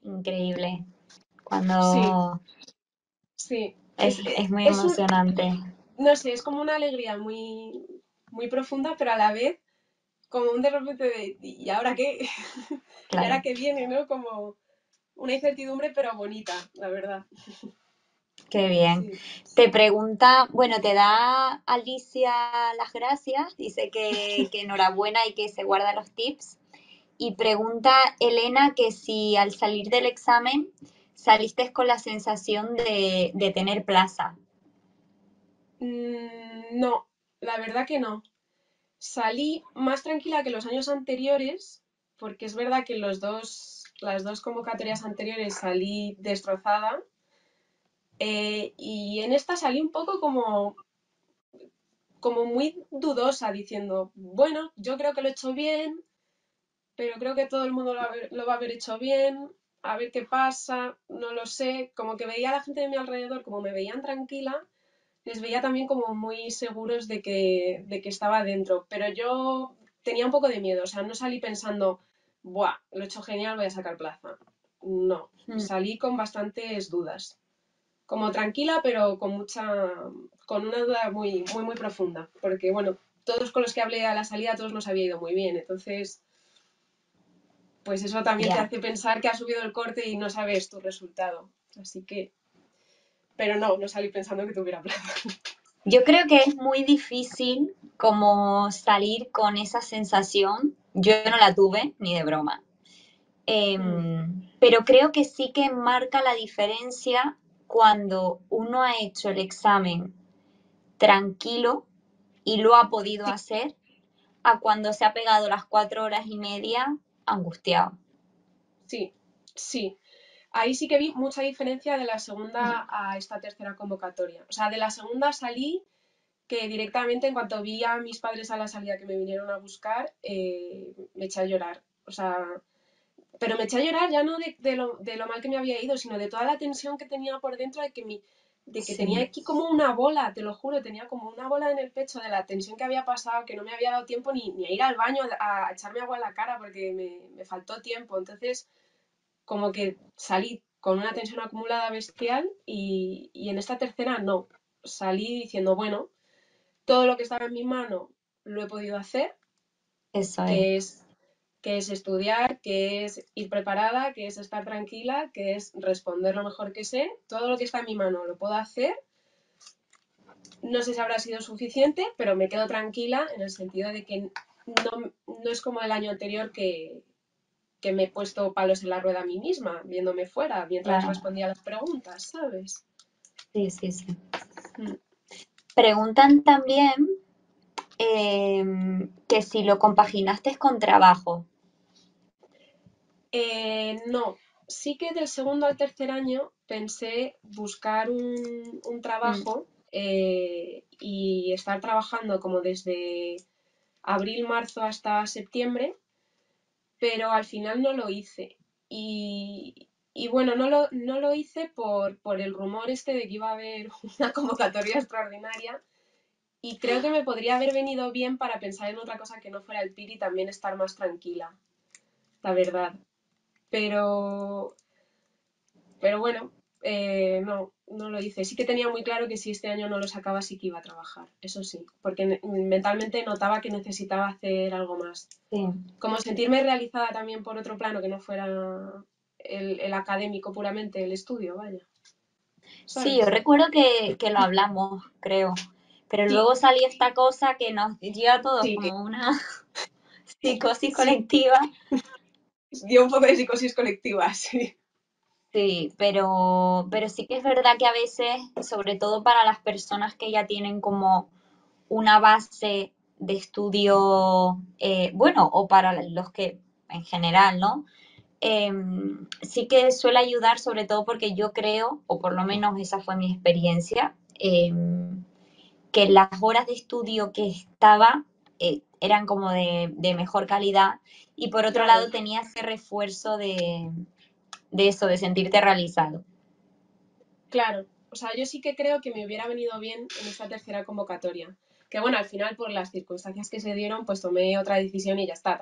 increíble. sí, Cuando sí. es muy emocionante. No sé, es como una alegría muy, muy profunda, pero a la vez como un de repente de, ¿y ahora qué? ¿Y ahora Claro. qué viene, no? Como una incertidumbre, pero bonita, la verdad. Qué bien. Sí. Te pregunta, bueno, te da Alicia las gracias, dice que enhorabuena y que se guarda los tips. Y pregunta Elena que si al salir del examen saliste con la sensación de tener plaza. No, la verdad que no. Salí más tranquila que los años anteriores porque es verdad que las dos convocatorias anteriores salí destrozada, y en esta salí un poco como muy dudosa, diciendo, bueno, yo creo que lo he hecho bien, pero creo que todo el mundo lo va a haber hecho bien, a ver qué pasa, no lo sé, como que veía a la gente de mi alrededor, como me veían tranquila, les veía también como muy seguros de que estaba dentro, pero yo tenía un poco de miedo, o sea, no salí pensando, buah, lo he hecho genial, voy a sacar plaza. No, Mm. salí con bastantes dudas, como tranquila, pero con una duda muy, muy, muy profunda, porque bueno, todos con los que hablé a la salida, todos nos había ido muy bien, entonces pues eso también te Ya. hace pensar que has subido el corte y no sabes tu resultado. Así que, pero no salí pensando que tuviera plaza. Yo creo que es muy difícil como salir con esa sensación. Yo no la tuve ni de broma. Mm, Pero creo que sí que marca la diferencia cuando uno ha hecho el examen tranquilo y lo ha podido sí, hacer, a cuando se ha pegado las 4 horas y media angustiado. sí, sí. Ahí sí que vi mucha diferencia de la segunda Mm. a esta tercera convocatoria. O sea, de la segunda salí que directamente en cuanto vi a mis padres a la salida que me vinieron a buscar, me eché a llorar. O sea, pero me eché a llorar ya no de lo mal que me había ido, sino de toda la tensión que tenía por dentro de que tenía Sí, aquí como una bola, te lo juro, tenía como una bola en el pecho de la tensión que había pasado, que no me había dado tiempo ni a ir al baño a echarme agua en la cara porque me faltó tiempo. Entonces, como que salí con una tensión acumulada bestial y en esta tercera no. Salí diciendo, bueno, todo lo que estaba en mi mano lo he podido hacer, eso es. que es que es estudiar, que es ir preparada, que es estar tranquila, que es responder lo mejor que sé. Todo lo que está en mi mano lo puedo hacer. No sé si habrá sido suficiente, pero me quedo tranquila en el sentido de que no es como el año anterior que me he puesto palos en la rueda a mí misma, viéndome fuera, mientras Claro. respondía a las preguntas, ¿sabes? Sí, sí, sí. Mm. Preguntan también que si lo compaginaste con trabajo. No, sí que del segundo al tercer año pensé buscar un Mm. trabajo, y estar trabajando como desde abril, marzo hasta septiembre, pero al final no lo hice. Y bueno, no lo hice por el rumor este de que iba a haber una convocatoria extraordinaria, y creo que me podría haber venido bien para pensar en otra cosa que no fuera el PIR y también estar más tranquila, la verdad. Pero Pero bueno, no lo hice. Sí que tenía muy claro que si este año no lo sacaba sí que iba a trabajar, eso sí, porque mentalmente notaba que necesitaba hacer algo más. Sí. Como sentirme realizada también por otro plano que no fuera el académico puramente, el estudio, vaya, Sí, yo ¿sabes? recuerdo que lo hablamos, creo. Pero Sí, luego salió esta cosa que nos dio a todos sí, como una psicosis sí, colectiva. dio un poco de psicosis colectiva, sí. Sí, pero sí que es verdad que a veces, sobre todo para las personas que ya tienen como una base de estudio, bueno, o para los que en general, ¿no? Sí que suele ayudar, sobre todo porque yo creo, o por lo menos esa fue mi experiencia, que las horas de estudio que estaba eran como de mejor calidad, y por otro Claro, lado tenía ese refuerzo de eso, de sentirte realizado. claro. O sea, yo sí que creo que me hubiera venido bien en esta tercera convocatoria. Que bueno, al final por las circunstancias que se dieron, pues tomé otra decisión y ya está.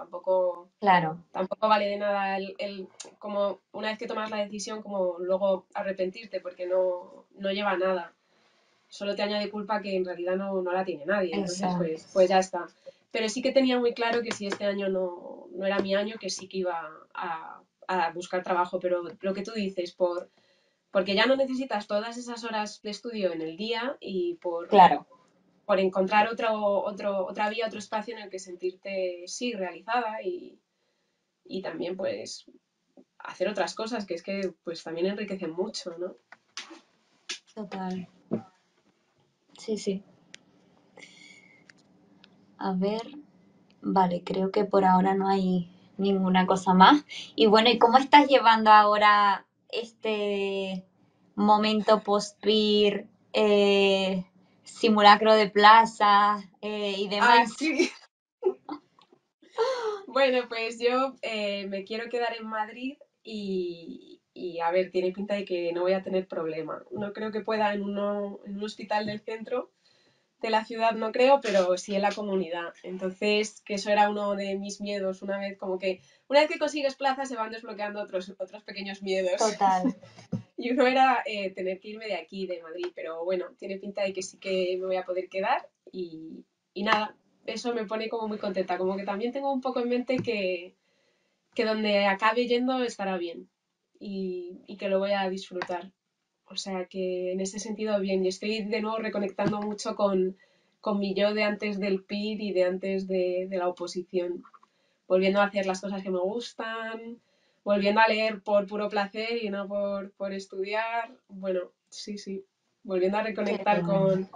Claro, Tampoco vale de nada como una vez que tomas la decisión, como luego arrepentirte, porque no lleva a nada. Solo te añade culpa que en realidad no la tiene nadie. Entonces, eso. pues ya está. Pero sí que tenía muy claro que si este año no era mi año, que sí que iba a buscar trabajo. Pero lo que tú dices, porque ya no necesitas todas esas horas de estudio en el día y Claro, por encontrar otra vía, otro espacio en el que sentirte, sí, realizada y también pues hacer otras cosas que es que pues también enriquecen mucho, ¿no? total. Sí, sí. A ver, vale, creo que por ahora no hay. ninguna cosa más. Y bueno, ¿y cómo estás llevando ahora este momento post-PIR, simulacro de plaza y Ah, demás? sí. Bueno, pues yo me quiero quedar en Madrid y, a ver, tiene pinta de que no voy a tener problema. No creo que pueda en un hospital del centro de la ciudad, no creo, pero sí en la comunidad. Entonces, que eso era uno de mis miedos, una vez que consigues plaza se van desbloqueando otros pequeños miedos. Total. Y uno era tener que irme de aquí, de Madrid, pero bueno, tiene pinta de que sí que me voy a poder quedar y nada, eso me pone como muy contenta, como que también tengo un poco en mente que donde acabe yendo estará bien y que lo voy a disfrutar. O sea que en ese sentido bien, y estoy de nuevo reconectando mucho con mi yo de antes del PIR y de antes de la oposición, volviendo a hacer las cosas que me gustan, volviendo a leer por puro placer y no por estudiar. Bueno, sí, sí, volviendo a Qué reconectar bien.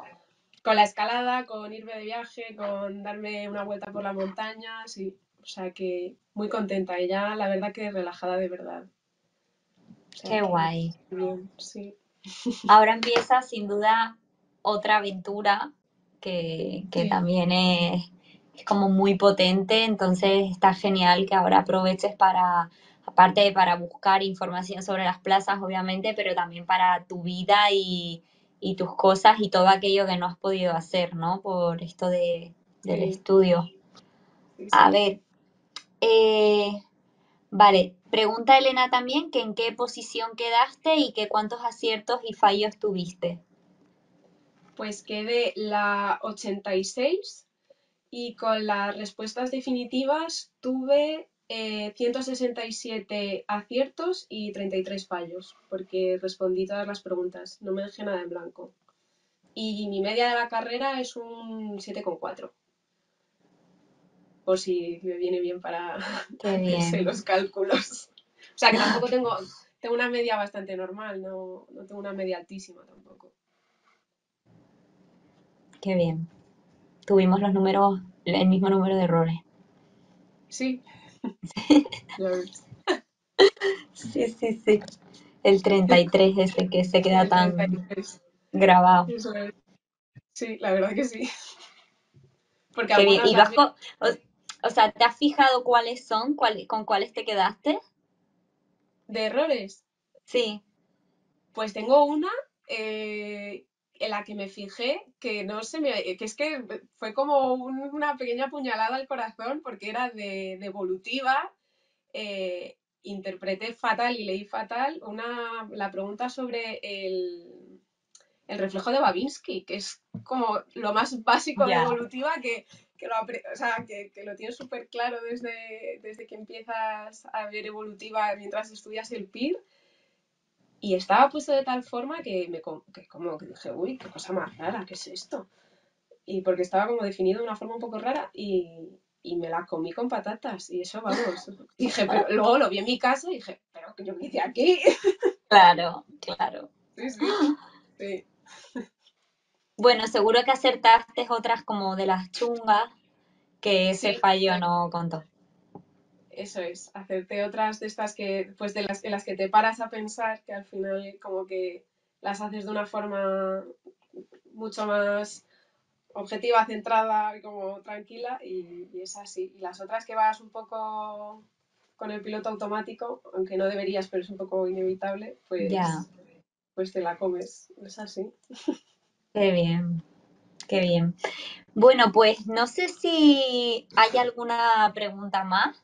con la escalada, con irme de viaje, con darme una vuelta por la montaña, sí. O sea que muy contenta y ya la verdad que relajada de verdad. O sea Qué que guay. bien, sí. Ahora empieza sin duda otra aventura que Sí, también es como muy potente, entonces está genial que ahora aproveches para, aparte de para buscar información sobre las plazas, obviamente, pero también para tu vida y tus cosas y todo aquello que no has podido hacer, ¿no? Por esto del sí, estudio. sí, A sí. ver, eh, vale, pregunta Elena también que en qué posición quedaste y que cuántos aciertos y fallos tuviste. Pues quedé la 86 y con las respuestas definitivas tuve 167 aciertos y 33 fallos, porque respondí todas las preguntas, no me dejé nada en blanco. Y mi media de la carrera es un 7,4, por si me viene bien para Qué hacerse bien, los cálculos. O sea que tampoco tengo una media bastante normal, no tengo una media altísima tampoco. qué bien. Tuvimos los números, el mismo número de errores. Sí, ya ves. Sí, sí, sí. El 33 ese que se queda El tan 33. grabado. Eso es. Sí, la verdad que sí. Porque Qué bien. algunas ¿Y las veo. o sea, ¿te has fijado cuáles son? ¿Con cuáles te quedaste? De errores, Sí, pues tengo una en la que me fijé que no se me, que es que fue como una pequeña puñalada al corazón porque era de evolutiva, interpreté fatal y leí fatal la pregunta sobre el reflejo de Babinski, que es como lo más básico de ya. evolutiva o sea, que lo tienes súper claro desde que empiezas a ver evolutiva mientras estudias el PIR. Y estaba puesto de tal forma que como que dije, uy, qué cosa más rara, ¿qué es esto? Y porque estaba como definido de una forma un poco rara y me la comí con patatas. Y eso, vamos, dije, pero luego lo vi en mi casa y dije, pero ¿yo qué hice aquí? Claro, claro. Sí, sí, sí, Bueno, seguro que acertaste otras como de las chungas que ese sí, fallo no contó. eso es. Hacerte otras de estas que, pues en las que te paras a pensar que al final como que las haces de una forma mucho más objetiva, centrada y como tranquila y es así. Y las otras que vas un poco con el piloto automático, aunque no deberías, pero es un poco inevitable, Ya, pues te la comes. Es así. qué bien, qué bien. Bueno, pues no sé si hay alguna pregunta más.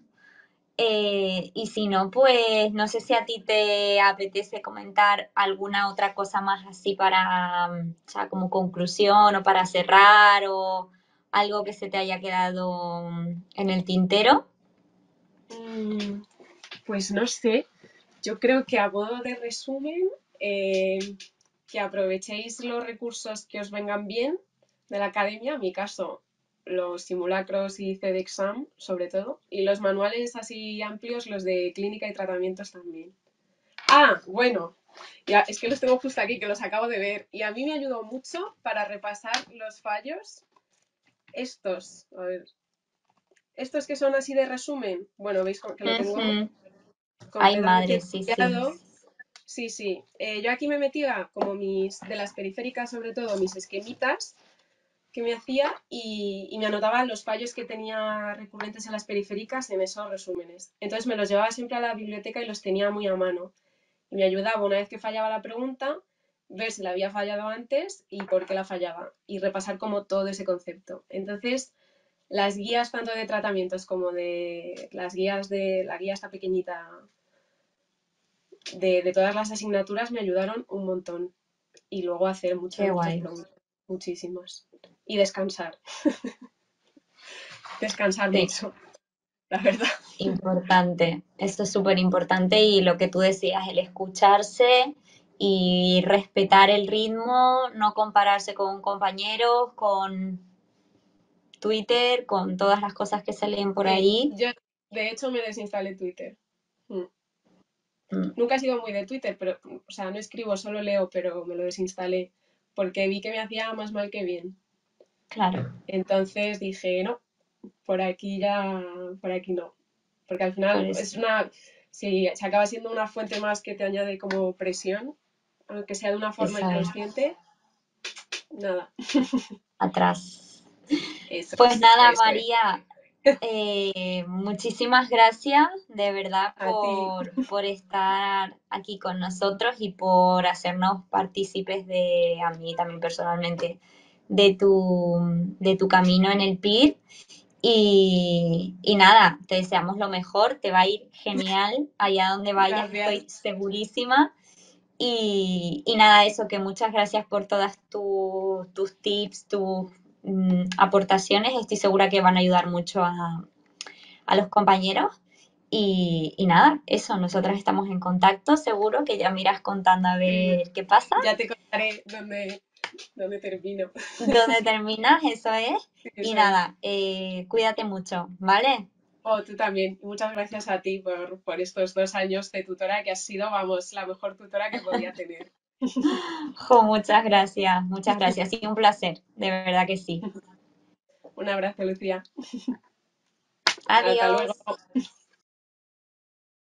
Y si no, pues no sé si a ti te apetece comentar alguna otra cosa más así para, o sea, como conclusión o para cerrar o algo que se te haya quedado en el tintero. Mm, pues no sé, yo creo que a modo de resumen, eh, que aprovechéis los recursos que os vengan bien de la academia, en mi caso, los simulacros y CEDEXAM sobre todo, y los manuales así amplios, los de clínica y tratamientos también. Ah, bueno, ya, es que los tengo justo aquí, que los acabo de ver. Y a mí me ayudó mucho para repasar los fallos estos. A ver, estos que son así de resumen, bueno, veis que lo tengo Ujú. Ay, completamente madre, sí, sí. detallado. Sí, sí. Yo aquí me metía como de las periféricas sobre todo, mis esquemitas que me hacía y me anotaba los fallos que tenía recurrentes en las periféricas en esos resúmenes. Entonces me los llevaba siempre a la biblioteca y los tenía muy a mano. Y me ayudaba una vez que fallaba la pregunta, ver si la había fallado antes y por qué la fallaba. Y repasar como todo ese concepto. Entonces, las guías tanto de tratamientos como de las guías de la guía esta pequeñita de todas las asignaturas me ayudaron un montón. Y luego hacer Qué muchas guay. preguntas, muchísimas. Y descansar, descansar Sí. mucho, la verdad. Importante, esto es súper importante y lo que tú decías, el escucharse y respetar el ritmo, no compararse con compañeros, con Twitter, con todas las cosas que se leen por Sí, ahí. yo de hecho me desinstalé Twitter. Mm. Mm, Nunca he sido muy de Twitter, pero, o sea, no escribo, solo leo, pero me lo desinstalé porque vi que me hacía más mal que bien. claro, Entonces dije, no, por aquí ya, por aquí no. Porque al por final eso. es una, si se acaba siendo una fuente más que te añade como presión, aunque sea de una forma Esa es, inconsciente, nada. atrás. Eso Pues es, nada, eso es. María, muchísimas gracias de verdad A ti, por estar aquí con nosotros y por hacernos partícipes de, a mí también personalmente, de tu camino en el PIR. Y nada, te deseamos lo mejor, te va a ir genial allá donde vayas, gracias. estoy segurísima. Y nada, eso, que muchas gracias por todas tus tips, tus aportaciones. Estoy segura que van a ayudar mucho a los compañeros. Y nada, eso, nosotras estamos en contacto, seguro que ya miras contando a Sí, ver qué pasa, ya te contaré dónde termino. dónde terminas, eso es. Y Eso es. nada, cuídate mucho, ¿vale? Oh, tú también. Y muchas gracias a ti por estos 2 años de tutora que has sido, vamos, la mejor tutora que podía tener. Jo, muchas gracias. Sí, un placer, de verdad que sí. Un abrazo, Lucía. Hasta luego. Adiós.